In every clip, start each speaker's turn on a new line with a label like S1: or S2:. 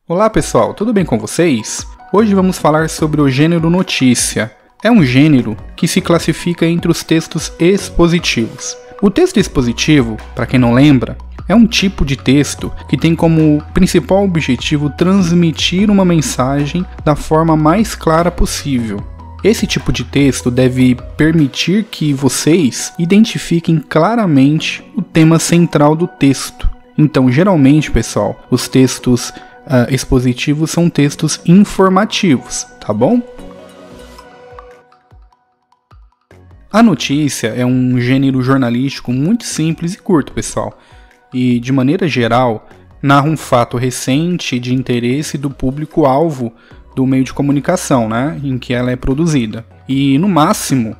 S1: Olá pessoal, tudo bem com vocês? Hoje vamos falar sobre o gênero notícia. É um gênero que se classifica entre os textos expositivos. O texto expositivo, para quem não lembra, é um tipo de texto que tem como principal objetivo transmitir uma mensagem da forma mais clara possível. Esse tipo de texto deve permitir que vocês identifiquem claramente o tema central do texto. Então, geralmente, pessoal, os textos expositivos são textos informativos, tá bom? A notícia é um gênero jornalístico muito simples e curto, pessoal. E, de maneira geral, narra um fato recente de interesse do público-alvo do meio de comunicação, né, em que ela é produzida. E, no máximo,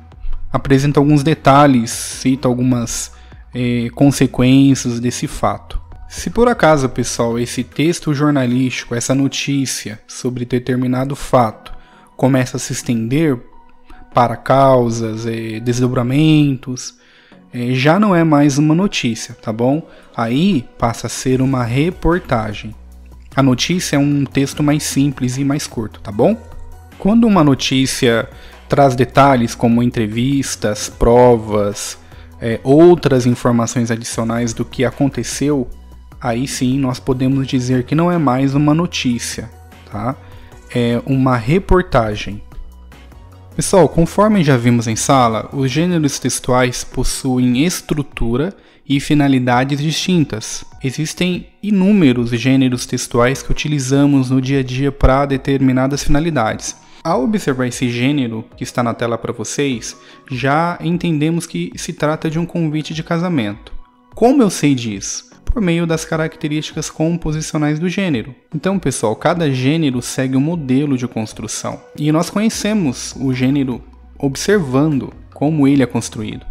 S1: apresenta alguns detalhes, cita algumas consequências desse fato. Se por acaso, pessoal, esse texto jornalístico, essa notícia sobre determinado fato começa a se estender para causas, desdobramentos, já não é mais uma notícia, tá bom? Aí passa a ser uma reportagem. A notícia é um texto mais simples e mais curto, tá bom? Quando uma notícia traz detalhes como entrevistas, provas, outras informações adicionais do que aconteceu, aí sim nós podemos dizer que não é mais uma notícia, tá? É uma reportagem. Pessoal, conforme já vimos em sala, os gêneros textuais possuem estrutura e finalidades distintas. Existem inúmeros gêneros textuais que utilizamos no dia a dia para determinadas finalidades. Ao observar esse gênero que está na tela para vocês, já entendemos que se trata de um convite de casamento. Como eu sei disso? Por meio das características composicionais do gênero. Então, pessoal, cada gênero segue um modelo de construção. E nós conhecemos o gênero observando como ele é construído.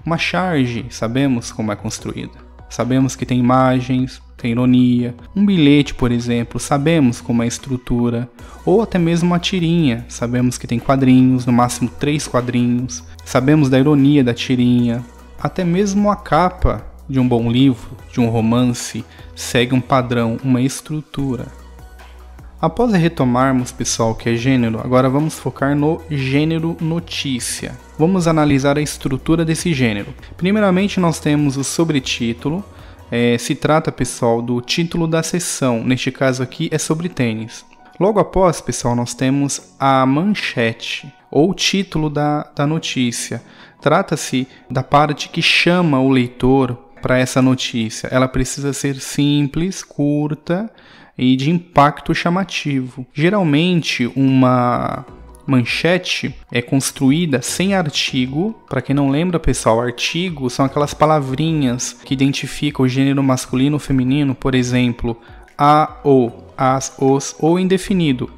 S1: Uma charge, sabemos como é construída. Sabemos que tem imagens, tem ironia. Um bilhete, por exemplo, sabemos como é a estrutura. Ou até mesmo uma tirinha, sabemos que tem quadrinhos, no máximo 3 quadrinhos. Sabemos da ironia da tirinha. Até mesmo a capa de um bom livro, de um romance, segue um padrão, uma estrutura. Após retomarmos, pessoal, que é gênero, agora vamos focar no gênero notícia. Vamos analisar a estrutura desse gênero. Primeiramente, nós temos o sobretítulo. Se trata, pessoal, do título da seção. Neste caso aqui é sobre tênis. Logo após, pessoal, nós temos a manchete, ou título da notícia. Trata-se da parte que chama o leitor para essa notícia. Ela precisa ser simples, curta e de impacto chamativo. Geralmente, uma manchete é construída sem artigo. Para quem não lembra, pessoal, artigo são aquelas palavrinhas que identificam o gênero masculino ou feminino, por exemplo, a, o, as, os, ou indefinido,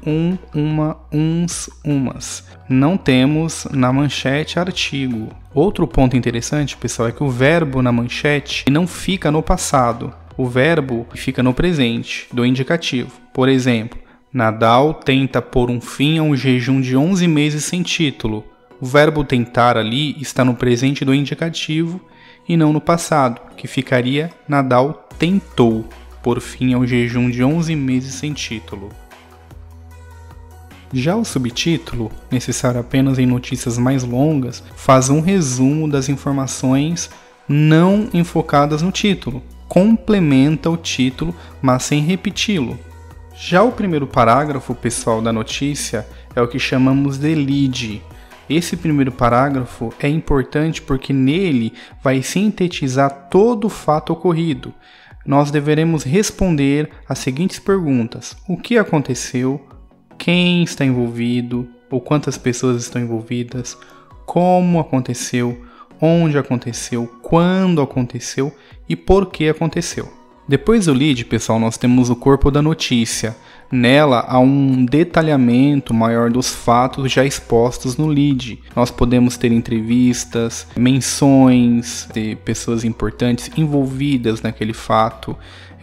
S1: uma, uns, umas. Não temos na manchete artigo. Outro ponto interessante, pessoal, é que o verbo na manchete não fica no passado. O verbo fica no presente, do indicativo. Por exemplo, Nadal tenta pôr um fim a um jejum de 11 meses sem título. O verbo tentar ali está no presente do indicativo e não no passado, que ficaria Nadal tentou pôr fim ao jejum de 11 meses sem título. Já o subtítulo, necessário apenas em notícias mais longas, faz um resumo das informações não enfocadas no título. Complementa o título, mas sem repeti-lo. Já o primeiro parágrafo, pessoal, da notícia é o que chamamos de lead. Esse primeiro parágrafo é importante porque nele vai sintetizar todo o fato ocorrido. Nós deveremos responder as seguintes perguntas: o que aconteceu? Quem está envolvido? Ou quantas pessoas estão envolvidas? Como aconteceu? Onde aconteceu? Quando aconteceu? E por que aconteceu? Depois do lead, pessoal, nós temos o corpo da notícia. Nela há um detalhamento maior dos fatos já expostos no lead. Nós podemos ter entrevistas, menções de pessoas importantes envolvidas naquele fato.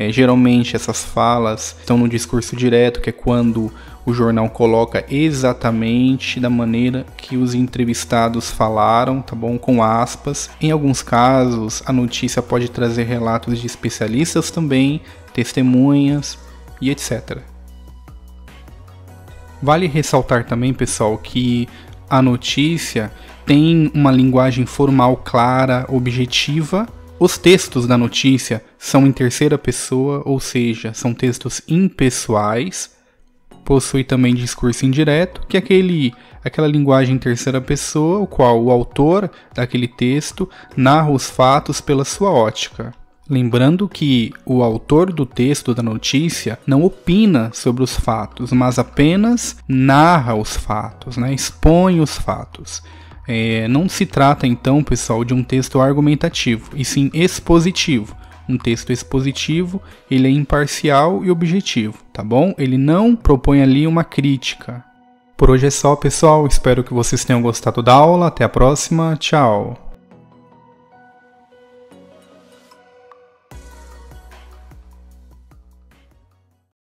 S1: Geralmente essas falas estão no discurso direto, que é quando o jornal coloca exatamente da maneira que os entrevistados falaram, tá bom? Com aspas. Em alguns casos, a notícia pode trazer relatos de especialistas também, testemunhas e etc. Vale ressaltar também, pessoal, que a notícia tem uma linguagem formal clara, objetiva. Os textos da notícia são em terceira pessoa, ou seja, são textos impessoais. Possui também discurso indireto, que é aquela linguagem em terceira pessoa, o qual o autor daquele texto narra os fatos pela sua ótica. Lembrando que o autor do texto da notícia não opina sobre os fatos, mas apenas narra os fatos, né? Expõe os fatos. Não se trata então, pessoal, de um texto argumentativo, e sim expositivo. Um texto expositivo, ele é imparcial e objetivo, tá bom? Ele não propõe ali uma crítica. Por hoje é só, pessoal. Espero que vocês tenham gostado da aula. Até a próxima. Tchau!